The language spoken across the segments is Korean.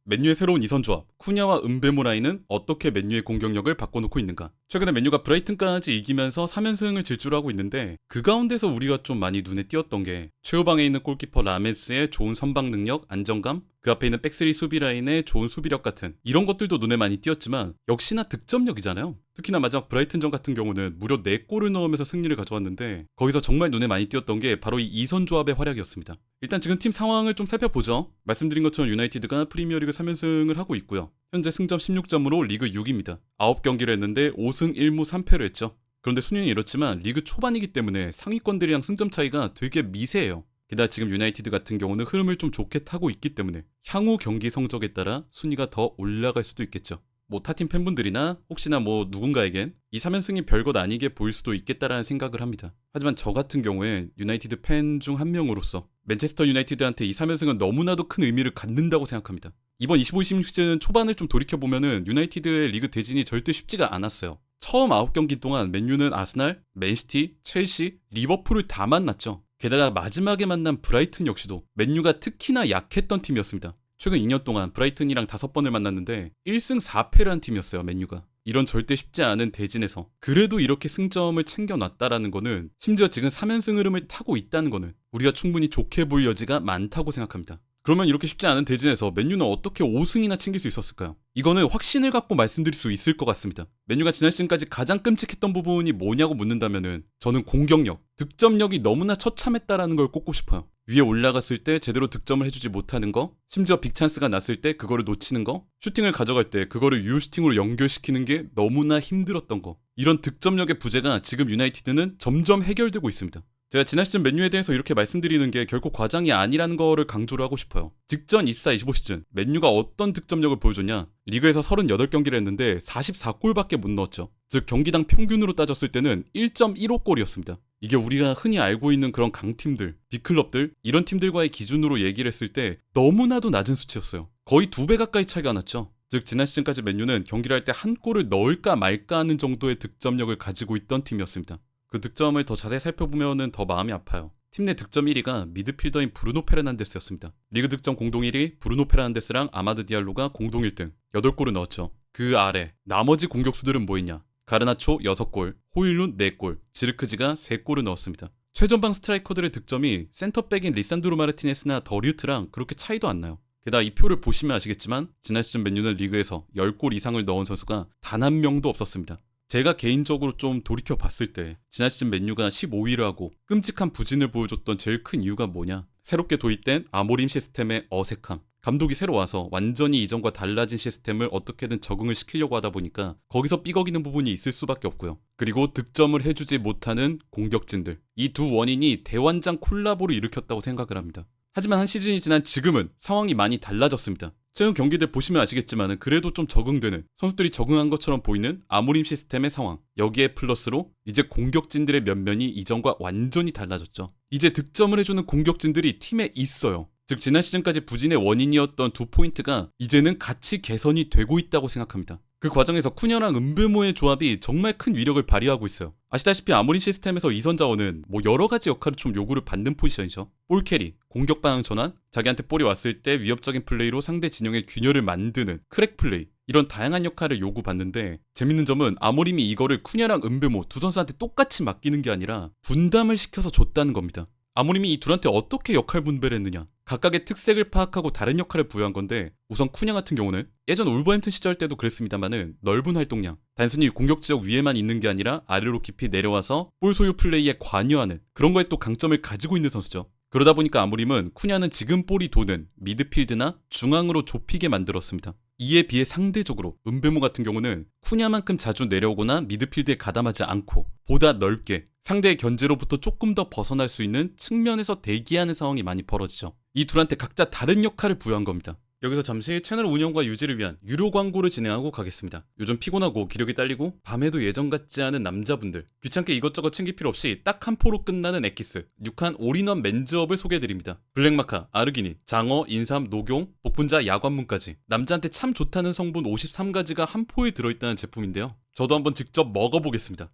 맨유의 새로운 이선 조합, 쿠냐와 은베모 라인은 어떻게 맨유의 공격력을 바꿔놓고 있는가? 최근에 맨유가 브라이튼까지 이기면서 3연승을 질주하고 있는데 그 가운데서 우리가 좀 많이 눈에 띄었던 게 최후방에 있는 골키퍼 라메스의 좋은 선방 능력, 안정감, 그 앞에 있는 백스리 수비 라인의 좋은 수비력 같은 이런 것들도 눈에 많이 띄었지만 역시나 득점력이잖아요. 특히나 마지막 브라이튼전 같은 경우는 무려 4골을 넣으면서 승리를 가져왔는데 거기서 정말 눈에 많이 띄었던 게 바로 이 이선 조합의 활약이었습니다. 일단 지금 팀 상황을 좀 살펴보죠. 말씀드린 것처럼 유나이티드가 프리미어리그 3연승을 하고 있고요. 현재 승점 16점으로 리그 6입니다. 9경기를 했는데 5승 1무 3패를 했죠. 그런데 순위는 이렇지만 리그 초반이기 때문에 상위권들이랑 승점 차이가 되게 미세해요. 게다가 지금 유나이티드 같은 경우는 흐름을 좀 좋게 타고 있기 때문에 향후 경기 성적에 따라 순위가 더 올라갈 수도 있겠죠. 뭐 타팀 팬분들이나 혹시나 뭐 누군가에겐 이 3연승이 별것 아니게 보일 수도 있겠다라는 생각을 합니다. 하지만 저 같은 경우에 유나이티드 팬 중 한 명으로서 맨체스터 유나이티드한테 이 3연승은 너무나도 큰 의미를 갖는다고 생각합니다. 이번 25-26 시즌 초반을 좀 돌이켜보면은 유나이티드의 리그 대진이 절대 쉽지가 않았어요. 처음 9경기 동안 맨유는 아스날, 맨시티, 첼시, 리버풀을 다 만났죠. 게다가 마지막에 만난 브라이튼 역시도 맨유가 특히나 약했던 팀이었습니다. 최근 2년 동안 브라이튼이랑 5번을 만났는데 1승 4패를 한 팀이었어요, 맨유가. 이런 절대 쉽지 않은 대진에서 그래도 이렇게 승점을 챙겨놨다라는 거는 심지어 지금 3연승 흐름을 타고 있다는 거는 우리가 충분히 좋게 볼 여지가 많다고 생각합니다. 그러면 이렇게 쉽지 않은 대진에서 맨유는 어떻게 5승이나 챙길 수 있었을까요? 이거는 확신을 갖고 말씀드릴 수 있을 것 같습니다. 맨유가 지난 시즌까지 가장 끔찍했던 부분이 뭐냐고 묻는다면은 저는 공격력, 득점력이 너무나 처참했다라는 걸 꼽고 싶어요. 위에 올라갔을 때 제대로 득점을 해주지 못하는 거, 심지어 빅찬스가 났을 때 그거를 놓치는 거, 슈팅을 가져갈 때 그거를 유슈팅으로 연결시키는 게 너무나 힘들었던 거. 이런 득점력의 부재가 지금 유나이티드는 점점 해결되고 있습니다. 제가 지난 시즌 맨유에 대해서 이렇게 말씀드리는 게 결코 과장이 아니라는 거를 강조를 하고 싶어요. 직전 24-25 시즌 맨유가 어떤 득점력을 보여줬냐? 리그에서 38경기를 했는데 44골밖에 못 넣었죠. 즉 경기당 평균으로 따졌을 때는 1.15골이었습니다. 이게 우리가 흔히 알고 있는 그런 강팀들, 빅클럽들 이런 팀들과의 기준으로 얘기를 했을 때 너무나도 낮은 수치였어요. 거의 2배 가까이 차이가 났죠. 즉 지난 시즌까지 맨유는 경기를 할 때 한 골을 넣을까 말까 하는 정도의 득점력을 가지고 있던 팀이었습니다. 그 득점을 더 자세히 살펴보면 더 마음이 아파요. 팀 내 득점 1위가 미드필더인 브루노 페르난데스였습니다. 리그 득점 공동 1위 브루노 페르난데스랑 아마드 디알로가 공동 1등 8골을 넣었죠. 그 아래 나머지 공격수들은 뭐였냐? 가르나초 6골, 호일룬 4골, 지르크지가 3골을 넣었습니다. 최전방 스트라이커들의 득점이 센터백인 리산드로 마르티네스나 더리우트랑 그렇게 차이도 안 나요. 게다가 이 표를 보시면 아시겠지만 지난 시즌 맨유는 리그에서 10골 이상을 넣은 선수가 단 한 명도 없었습니다. 제가 개인적으로 좀 돌이켜 봤을 때 지난 시즌 맨유가 15위를 하고 끔찍한 부진을 보여줬던 제일 큰 이유가 뭐냐? 새롭게 도입된 아모림 시스템의 어색함. 감독이 새로 와서 완전히 이전과 달라진 시스템을 어떻게든 적응을 시키려고 하다 보니까 거기서 삐걱이는 부분이 있을 수밖에 없고요. 그리고 득점을 해주지 못하는 공격진들. 이 두 원인이 대환장 콜라보를 일으켰다고 생각을 합니다. 하지만 한 시즌이 지난 지금은 상황이 많이 달라졌습니다. 최근 경기들 보시면 아시겠지만 그래도 좀 적응되는 선수들이 적응한 것처럼 보이는 아모림 시스템의 상황. 여기에 플러스로 이제 공격진들의 면면이 이전과 완전히 달라졌죠. 이제 득점을 해주는 공격진들이 팀에 있어요. 즉 지난 시즌까지 부진의 원인이었던 두 포인트가 이제는 같이 개선이 되고 있다고 생각합니다. 그 과정에서 쿠냐랑 은베모의 조합이 정말 큰 위력을 발휘하고 있어요. 아시다시피 아모림 시스템에서 이선 자원은 뭐 여러 가지 역할을 좀 요구를 받는 포지션이죠. 볼 캐리, 공격 방향 전환, 자기한테 볼이 왔을 때 위협적인 플레이로 상대 진영의 균열을 만드는 크랙 플레이, 이런 다양한 역할을 요구받는데 재밌는 점은 아모림이 이거를 쿠냐랑 은베모 두 선수한테 똑같이 맡기는 게 아니라 분담을 시켜서 줬다는 겁니다. 아모림이 이 둘한테 어떻게 역할 분배를 했느냐? 각각의 특색을 파악하고 다른 역할을 부여한 건데 우선 쿠냐 같은 경우는 예전 울버햄튼 시절 때도 그랬습니다만은 넓은 활동량, 단순히 공격 지역 위에만 있는 게 아니라 아래로 깊이 내려와서 볼 소유 플레이에 관여하는 그런 거에 또 강점을 가지고 있는 선수죠. 그러다 보니까 아모림은 쿠냐는 지금 볼이 도는 미드필드나 중앙으로 좁히게 만들었습니다. 이에 비해 상대적으로 은베모 같은 경우는 쿠냐만큼 자주 내려오거나 미드필드에 가담하지 않고 보다 넓게 상대의 견제로부터 조금 더 벗어날 수 있는 측면에서 대기하는 상황이 많이 벌어지죠. 이 둘한테 각자 다른 역할을 부여한 겁니다. 여기서 잠시 채널 운영과 유지를 위한 유료 광고를 진행하고 가겠습니다. 요즘 피곤하고 기력이 딸리고 밤에도 예전 같지 않은 남자분들 귀찮게 이것저것 챙길 필요 없이 딱 한 포로 끝나는 엑기스 6한 올인원 맨즈업을 소개해드립니다. 블랙마카, 아르기닌, 장어, 인삼, 녹용, 복분자, 야관문까지 남자한테 참 좋다는 성분 53가지가 한 포에 들어있다는 제품인데요. 저도 한번 직접 먹어보겠습니다.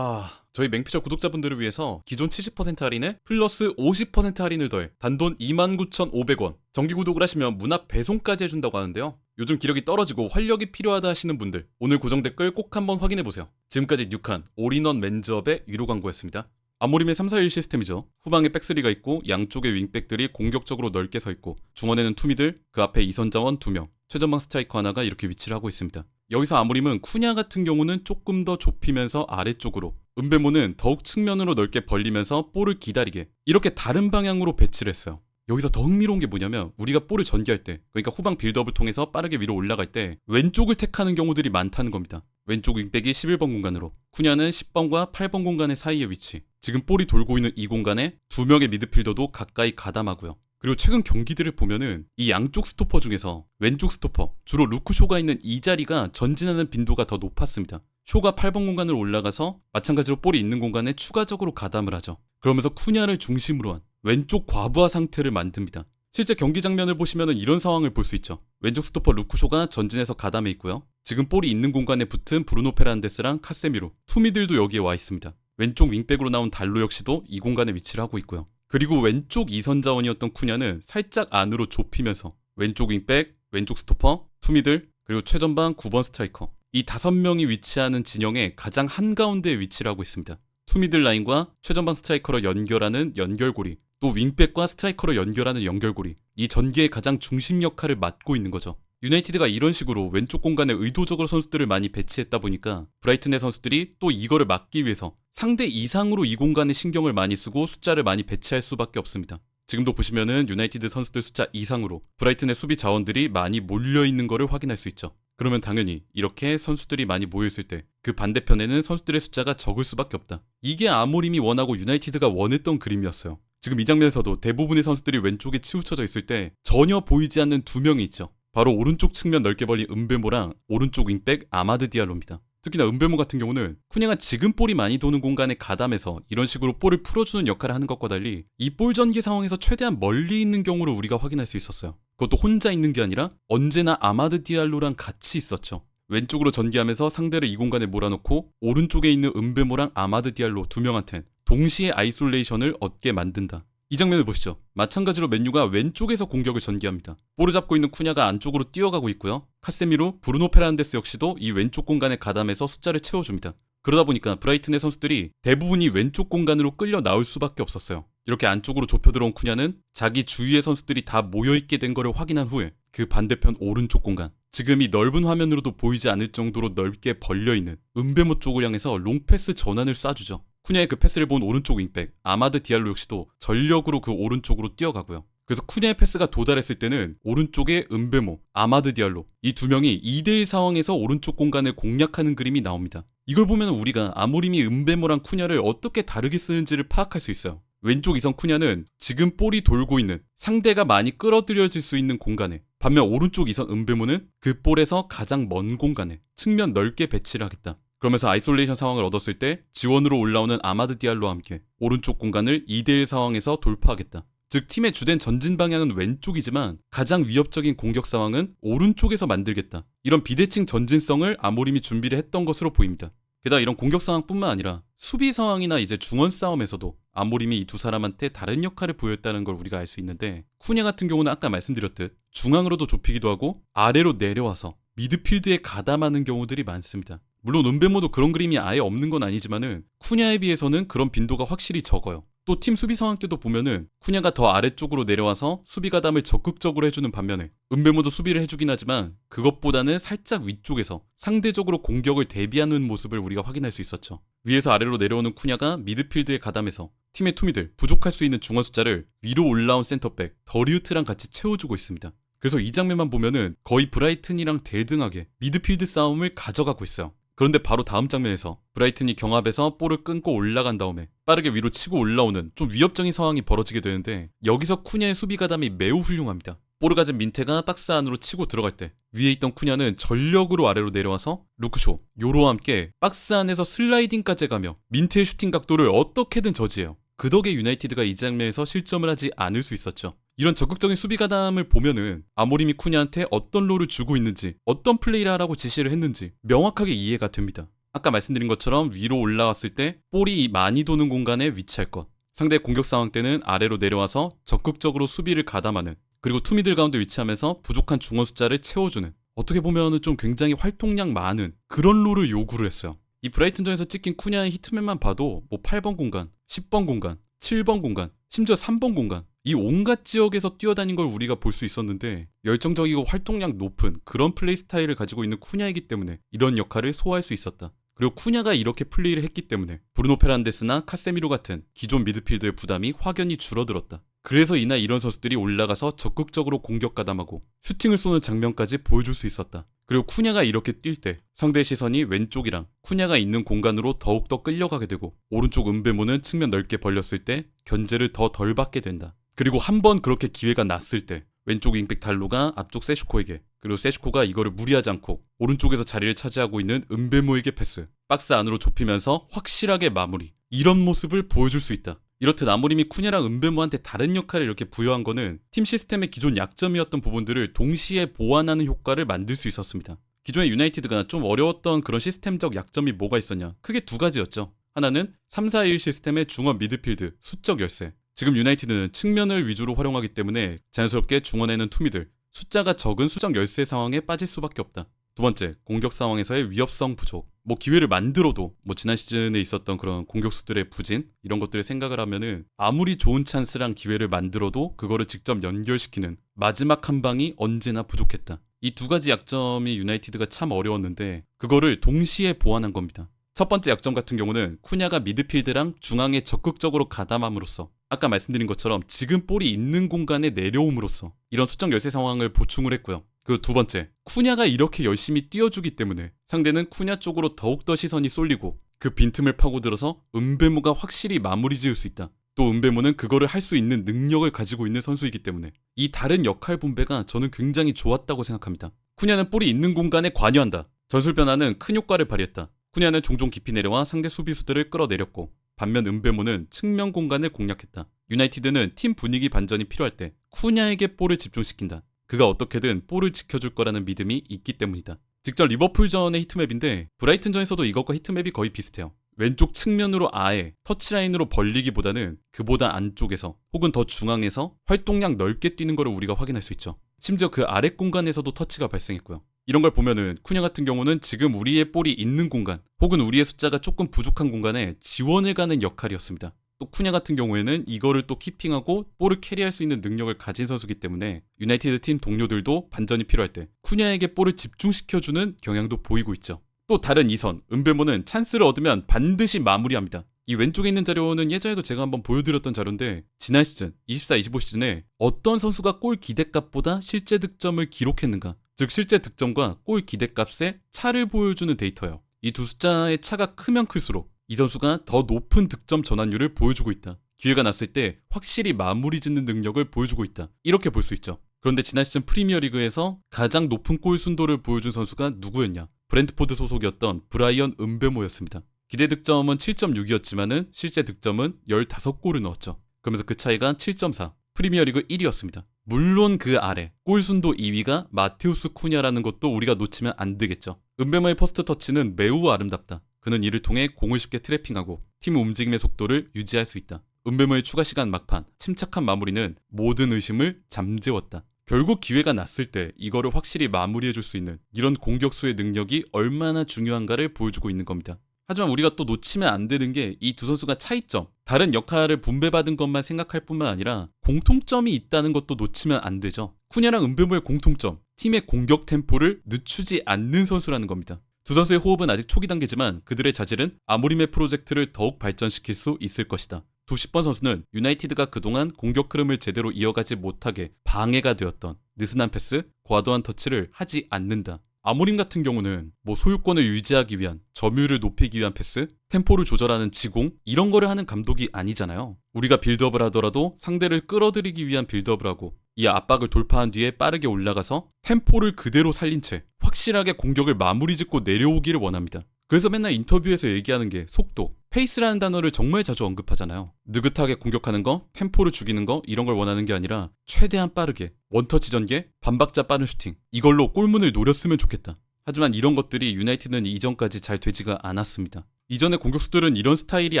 저희 맹피셜 구독자분들을 위해서 기존 70% 할인에 플러스 50% 할인을 더해 단돈 29,500원 정기 구독을 하시면 문 앞 배송까지 해준다고 하는데요. 요즘 기력이 떨어지고 활력이 필요하다 하시는 분들 오늘 고정 댓글 꼭 한번 확인해보세요. 지금까지 6칸 올인원 맨즈업의 유료 광고였습니다. 아모림의 3-4-1 시스템이죠. 후방에 백스리가 있고 양쪽에 윙백들이 공격적으로 넓게 서 있고 중원에는 투미들, 그 앞에 이선자원 2명, 최전방 스트라이커 하나가 이렇게 위치를 하고 있습니다. 여기서 아모림은 쿠냐 같은 경우는 조금 더 좁히면서 아래쪽으로, 은베모는 더욱 측면으로 넓게 벌리면서 볼을 기다리게 이렇게 다른 방향으로 배치를 했어요. 여기서 더 흥미로운 게 뭐냐면 우리가 볼을 전개할 때, 그러니까 후방 빌드업을 통해서 빠르게 위로 올라갈 때 왼쪽을 택하는 경우들이 많다는 겁니다. 왼쪽 윙백이 11번 공간으로, 쿠냐는 10번과 8번 공간의 사이에 위치, 지금 볼이 돌고 있는 이 공간에 2명의 미드필더도 가까이 가담하고요. 그리고 최근 경기들을 보면은 이 양쪽 스토퍼 중에서 왼쪽 스토퍼, 주로 루크쇼가 있는 이 자리가 전진하는 빈도가 더 높았습니다. 쇼가 8번 공간으로 올라가서 마찬가지로 볼이 있는 공간에 추가적으로 가담을 하죠. 그러면서 쿠냐를 중심으로 한 왼쪽 과부하 상태를 만듭니다. 실제 경기 장면을 보시면 이런 상황을 볼 수 있죠. 왼쪽 스토퍼 루크쇼가 전진해서 가담해 있고요. 지금 볼이 있는 공간에 붙은 브루노 페란데스랑 카세미로, 투미들도 여기에 와 있습니다. 왼쪽 윙백으로 나온 달로 역시도 이 공간에 위치를 하고 있고요. 그리고 왼쪽 이선 자원이었던 쿠냐는 살짝 안으로 좁히면서 왼쪽 윙백, 왼쪽 스토퍼, 투미들, 그리고 최전방 9번 스트라이커, 이 5명이 위치하는 진영의 가장 한가운데에 위치를 하고 있습니다. 투미들 라인과 최전방 스트라이커로 연결하는 연결고리, 또 윙백과 스트라이커로 연결하는 연결고리, 이 전개의 가장 중심 역할을 맡고 있는 거죠. 유나이티드가 이런 식으로 왼쪽 공간에 의도적으로 선수들을 많이 배치했다 보니까 브라이튼의 선수들이 또 이거를 막기 위해서 상대 이상으로 이 공간에 신경을 많이 쓰고 숫자를 많이 배치할 수밖에 없습니다. 지금도 보시면은 유나이티드 선수들 숫자 이상으로 브라이튼의 수비 자원들이 많이 몰려있는 거를 확인할 수 있죠. 그러면 당연히 이렇게 선수들이 많이 모여있을 때 그 반대편에는 선수들의 숫자가 적을 수밖에 없다. 이게 아모림이 원하고 유나이티드가 원했던 그림이었어요. 지금 이 장면에서도 대부분의 선수들이 왼쪽에 치우쳐져 있을 때 전혀 보이지 않는 2명이 있죠. 바로 오른쪽 측면 넓게 벌린 은베모랑 오른쪽 윙백 아마드 디알로입니다. 특히나 은베모 같은 경우는 쿠냐가 지금 볼이 많이 도는 공간에 가담해서 이런 식으로 볼을 풀어주는 역할을 하는 것과 달리 이 볼 전개 상황에서 최대한 멀리 있는 경우를 우리가 확인할 수 있었어요. 그것도 혼자 있는 게 아니라 언제나 아마드 디알로랑 같이 있었죠. 왼쪽으로 전개하면서 상대를 이 공간에 몰아놓고 오른쪽에 있는 은베모랑 아마드 디알로 2명한텐 동시에 아이솔레이션을 얻게 만든다. 이 장면을 보시죠. 마찬가지로 맨유가 왼쪽에서 공격을 전개합니다. 볼을 잡고 있는 쿠냐가 안쪽으로 뛰어가고 있고요. 카세미로, 브루노 페란데스 역시도 이 왼쪽 공간에 가담해서 숫자를 채워줍니다. 그러다 보니까 브라이튼의 선수들이 대부분이 왼쪽 공간으로 끌려 나올 수밖에 없었어요. 이렇게 안쪽으로 좁혀 들어온 쿠냐는 자기 주위의 선수들이 다 모여있게 된 거를 확인한 후에 그 반대편 오른쪽 공간, 지금 이 넓은 화면으로도 보이지 않을 정도로 넓게 벌려있는 은베모 쪽을 향해서 롱패스 전환을 쏴주죠. 쿠냐의 그 패스를 본 오른쪽 윙백 아마드 디알로 역시도 전력으로 그 오른쪽으로 뛰어가고요. 그래서 쿠냐의 패스가 도달했을 때는 오른쪽에 은베모, 아마드 디알로, 이 2명이 2대1 상황에서 오른쪽 공간을 공략하는 그림이 나옵니다. 이걸 보면 우리가 아모림이 은베모랑 쿠냐를 어떻게 다르게 쓰는지를 파악할 수 있어요. 왼쪽 이선 쿠냐는 지금 볼이 돌고 있는 상대가 많이 끌어들여질 수 있는 공간에, 반면 오른쪽 이선 은베모는 그 볼에서 가장 먼 공간에 측면 넓게 배치를 하겠다. 그러면서 아이솔레이션 상황을 얻었을 때 지원으로 올라오는 아마드 디알로와 함께 오른쪽 공간을 2대1 상황에서 돌파하겠다. 즉 팀의 주된 전진 방향은 왼쪽이지만 가장 위협적인 공격 상황은 오른쪽에서 만들겠다. 이런 비대칭 전진성을 아모림이 준비를 했던 것으로 보입니다. 게다가 이런 공격 상황뿐만 아니라 수비 상황이나 이제 중원 싸움에서도 아모림이 이 두 사람한테 다른 역할을 부여했다는 걸 우리가 알 수 있는데, 쿠냐 같은 경우는 아까 말씀드렸듯 중앙으로도 좁히기도 하고 아래로 내려와서 미드필드에 가담하는 경우들이 많습니다. 물론 은베모도 그런 그림이 아예 없는 건 아니지만은 쿠냐에 비해서는 그런 빈도가 확실히 적어요. 또 팀 수비 상황 때도 보면은 쿠냐가 더 아래쪽으로 내려와서 수비 가담을 적극적으로 해주는 반면에 은베모도 수비를 해주긴 하지만 그것보다는 살짝 위쪽에서 상대적으로 공격을 대비하는 모습을 우리가 확인할 수 있었죠. 위에서 아래로 내려오는 쿠냐가 미드필드에 가담해서 팀의 투미들, 부족할 수 있는 중원 숫자를 위로 올라온 센터백 더리우트랑 같이 채워주고 있습니다. 그래서 이 장면만 보면은 거의 브라이튼이랑 대등하게 미드필드 싸움을 가져가고 있어요. 그런데 바로 다음 장면에서 브라이튼이 경합에서 볼을 끊고 올라간 다음에 빠르게 위로 치고 올라오는 좀 위협적인 상황이 벌어지게 되는데, 여기서 쿠냐의 수비 가담이 매우 훌륭합니다. 볼을 가진 민테가 박스 안으로 치고 들어갈 때 위에 있던 쿠냐는 전력으로 아래로 내려와서 루크쇼, 요로와 함께 박스 안에서 슬라이딩까지 가며 민테의 슈팅 각도를 어떻게든 저지해요. 그 덕에 유나이티드가 이 장면에서 실점을 하지 않을 수 있었죠. 이런 적극적인 수비 가담을 보면은 아모림이 쿠냐한테 어떤 롤을 주고 있는지, 어떤 플레이를 하라고 지시를 했는지 명확하게 이해가 됩니다. 아까 말씀드린 것처럼 위로 올라왔을 때 볼이 많이 도는 공간에 위치할 것. 상대 공격 상황 때는 아래로 내려와서 적극적으로 수비를 가담하는, 그리고 투미들 가운데 위치하면서 부족한 중원 숫자를 채워주는, 어떻게 보면은 좀 굉장히 활동량 많은 그런 롤을 요구를 했어요. 이 브라이튼전에서 찍힌 쿠냐의 히트맵만 봐도 뭐 8번 공간, 10번 공간, 7번 공간, 심지어 3번 공간, 이 온갖 지역에서 뛰어다닌 걸 우리가 볼 수 있었는데, 열정적이고 활동량 높은 그런 플레이 스타일을 가지고 있는 쿠냐이기 때문에 이런 역할을 소화할 수 있었다. 그리고 쿠냐가 이렇게 플레이를 했기 때문에 브루노 페란데스나 카세미로 같은 기존 미드필더의 부담이 확연히 줄어들었다. 그래서 이날 이런 선수들이 올라가서 적극적으로 공격 가담하고 슈팅을 쏘는 장면까지 보여줄 수 있었다. 그리고 쿠냐가 이렇게 뛸 때 상대의 시선이 왼쪽이랑 쿠냐가 있는 공간으로 더욱더 끌려가게 되고, 오른쪽 은베모는 측면 넓게 벌렸을 때 견제를 더 덜 받게 된다. 그리고 한 번 그렇게 기회가 났을 때 왼쪽 윙백 달로가 앞쪽 세슈코에게, 그리고 세슈코가 이거를 무리하지 않고 오른쪽에서 자리를 차지하고 있는 은베모에게 패스, 박스 안으로 좁히면서 확실하게 마무리, 이런 모습을 보여줄 수 있다. 이렇듯 아모림이 쿠냐랑 은베모한테 다른 역할을 이렇게 부여한 거는 팀 시스템의 기존 약점이었던 부분들을 동시에 보완하는 효과를 만들 수 있었습니다. 기존의 유나이티드가 좀 어려웠던 그런 시스템적 약점이 뭐가 있었냐? 크게 두 가지였죠. 하나는 3-4-1 시스템의 중원 미드필드 수적 열세. 지금 유나이티드는 측면을 위주로 활용하기 때문에 자연스럽게 중원에는 투미들, 숫자가 적은 수적 열세 상황에 빠질 수밖에 없다. 두 번째, 공격 상황에서의 위협성 부족. 뭐 기회를 만들어도 지난 시즌에 있었던 그런 공격수들의 부진, 이런 것들을 생각을 하면은 아무리 좋은 찬스랑 기회를 만들어도 그거를 직접 연결시키는 마지막 한 방이 언제나 부족했다. 이 두 가지 약점이 유나이티드가 참 어려웠는데 그거를 동시에 보완한 겁니다. 첫 번째 약점 같은 경우는 쿠냐가 미드필드랑 중앙에 적극적으로 가담함으로써, 아까 말씀드린 것처럼 지금 볼이 있는 공간에 내려옴으로써 이런 수적 열세 상황을 보충을 했고요. 그 두 번째, 쿠냐가 이렇게 열심히 뛰어주기 때문에 상대는 쿠냐 쪽으로 더욱더 시선이 쏠리고 그 빈틈을 파고들어서 은베모가 확실히 마무리 지을 수 있다. 또 은베모는 그거를 할 수 있는 능력을 가지고 있는 선수이기 때문에 이 다른 역할 분배가 저는 굉장히 좋았다고 생각합니다. 쿠냐는 볼이 있는 공간에 관여한다. 전술 변화는 큰 효과를 발휘했다. 쿠냐는 종종 깊이 내려와 상대 수비수들을 끌어내렸고, 반면 은베모는 측면 공간을 공략했다. 유나이티드는 팀 분위기 반전이 필요할 때 쿠냐에게 볼을 집중시킨다. 그가 어떻게든 볼을 지켜줄 거라는 믿음이 있기 때문이다. 직접 리버풀전의 히트맵인데 브라이튼전에서도 이것과 히트맵이 거의 비슷해요. 왼쪽 측면으로 아예 터치라인으로 벌리기보다는 그보다 안쪽에서 혹은 더 중앙에서 활동량 넓게 뛰는 것을 우리가 확인할 수 있죠. 심지어 그 아래 공간에서도 터치가 발생했고요. 이런 걸 보면은 쿠냐 같은 경우는 지금 우리의 볼이 있는 공간 혹은 우리의 숫자가 조금 부족한 공간에 지원을 가는 역할이었습니다. 또 쿠냐 같은 경우에는 이거를 또 키핑하고 볼을 캐리할 수 있는 능력을 가진 선수이기 때문에 유나이티드 팀 동료들도 반전이 필요할 때 쿠냐에게 볼을 집중시켜주는 경향도 보이고 있죠. 또 다른 이선, 은베모는 찬스를 얻으면 반드시 마무리합니다. 이 왼쪽에 있는 자료는 예전에도 제가 한번 보여드렸던 자료인데, 지난 시즌 24-25 시즌에 어떤 선수가 골 기대값보다 실제 득점을 기록했는가, 즉 실제 득점과 골 기대값의 차를 보여주는 데이터예요. 이 두 숫자의 차가 크면 클수록 이 선수가 더 높은 득점 전환율을 보여주고 있다. 기회가 났을 때 확실히 마무리 짓는 능력을 보여주고 있다. 이렇게 볼 수 있죠. 그런데 지난 시즌 프리미어리그에서 가장 높은 골 순도를 보여준 선수가 누구였냐? 브랜트포드 소속이었던 브라이언 은베모였습니다. 기대 득점은 7.6이었지만은 실제 득점은 15골을 넣었죠. 그러면서 그 차이가 7.4, 프리미어리그 1위였습니다. 물론 그 아래 골 순도 2위가 마테우스 쿠냐라는 것도 우리가 놓치면 안 되겠죠. 은베모의 퍼스트 터치는 매우 아름답다. 그는 이를 통해 공을 쉽게 트래핑하고 팀 움직임의 속도를 유지할 수 있다. 은베모의 추가 시간 막판, 침착한 마무리는 모든 의심을 잠재웠다. 결국 기회가 났을 때 이거를 확실히 마무리해줄 수 있는 이런 공격수의 능력이 얼마나 중요한가를 보여주고 있는 겁니다. 하지만 우리가 또 놓치면 안 되는 게 이 두 선수가 차이점, 다른 역할을 분배받은 것만 생각할 뿐만 아니라 공통점이 있다는 것도 놓치면 안 되죠. 쿠냐랑 은베모의 공통점, 팀의 공격 템포를 늦추지 않는 선수라는 겁니다. 두 선수의 호흡은 아직 초기 단계지만 그들의 자질은 아모림의 프로젝트를 더욱 발전시킬 수 있을 것이다. 두 10번 선수는 유나이티드가 그동안 공격 흐름을 제대로 이어가지 못하게 방해가 되었던 느슨한 패스, 과도한 터치를 하지 않는다. 아모림 같은 경우는 소유권을 유지하기 위한, 점유율을 높이기 위한 패스, 템포를 조절하는 지공, 이런 거를 하는 감독이 아니잖아요. 우리가 빌드업을 하더라도 상대를 끌어들이기 위한 빌드업을 하고 이 압박을 돌파한 뒤에 빠르게 올라가서 템포를 그대로 살린 채 확실하게 공격을 마무리 짓고 내려오기를 원합니다. 그래서 맨날 인터뷰에서 얘기하는 게 속도, 페이스라는 단어를 정말 자주 언급하잖아요. 느긋하게 공격하는 거, 템포를 죽이는 거, 이런 걸 원하는 게 아니라 최대한 빠르게 원터치 전개, 반박자 빠른 슈팅, 이걸로 골문을 노렸으면 좋겠다. 하지만 이런 것들이 유나이티드는 이전까지 잘 되지가 않았습니다. 이전의 공격수들은 이런 스타일이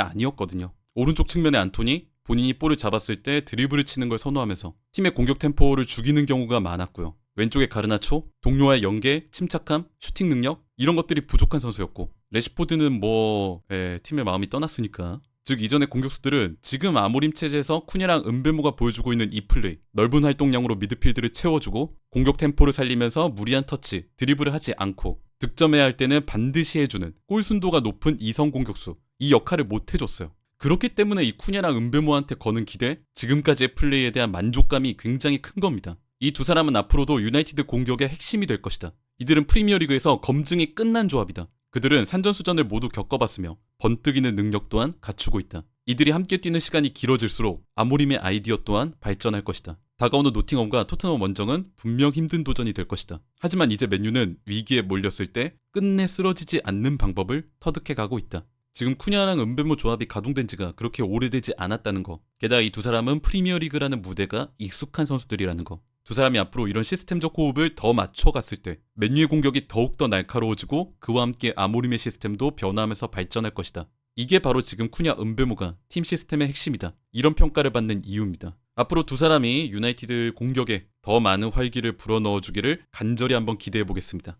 아니었거든요. 오른쪽 측면의 안토니, 본인이 볼을 잡았을 때 드리블을 치는 걸 선호하면서 팀의 공격 템포를 죽이는 경우가 많았고요. 왼쪽에 가르나초, 동료와의 연계, 침착함, 슈팅 능력 이런 것들이 부족한 선수였고, 레시포드는 팀의 마음이 떠났으니까. 즉 이전의 공격수들은 지금 아모림 체제에서 쿠냐랑 은베모가 보여주고 있는 이 플레이, 넓은 활동량으로 미드필드를 채워주고 공격 템포를 살리면서 무리한 터치, 드리블을 하지 않고 득점해야 할 때는 반드시 해주는 골 순도가 높은 이성 공격수, 이 역할을 못 해줬어요. 그렇기 때문에 이 쿠냐랑 은베모한테 거는 기대, 지금까지의 플레이에 대한 만족감이 굉장히 큰 겁니다. 이 두 사람은 앞으로도 유나이티드 공격의 핵심이 될 것이다. 이들은 프리미어리그에서 검증이 끝난 조합이다. 그들은 산전수전을 모두 겪어봤으며 번뜩이는 능력 또한 갖추고 있다. 이들이 함께 뛰는 시간이 길어질수록 아모림의 아이디어 또한 발전할 것이다. 다가오는 노팅엄과 토트넘 원정은 분명 힘든 도전이 될 것이다. 하지만 이제 맨유는 위기에 몰렸을 때 끝내 쓰러지지 않는 방법을 터득해 가고 있다. 지금 쿠냐랑 은베모 조합이 가동된 지가 그렇게 오래되지 않았다는 거, 게다가 이 두 사람은 프리미어리그라는 무대가 익숙한 선수들이라는 거, 두 사람이 앞으로 이런 시스템적 호흡을 더 맞춰갔을 때 맨유의 공격이 더욱더 날카로워지고 그와 함께 아모림의 시스템도 변화하면서 발전할 것이다. 이게 바로 지금 쿠냐 은베모가 팀 시스템의 핵심이다. 이런 평가를 받는 이유입니다. 앞으로 두 사람이 유나이티드 공격에 더 많은 활기를 불어넣어주기를 간절히 한번 기대해보겠습니다.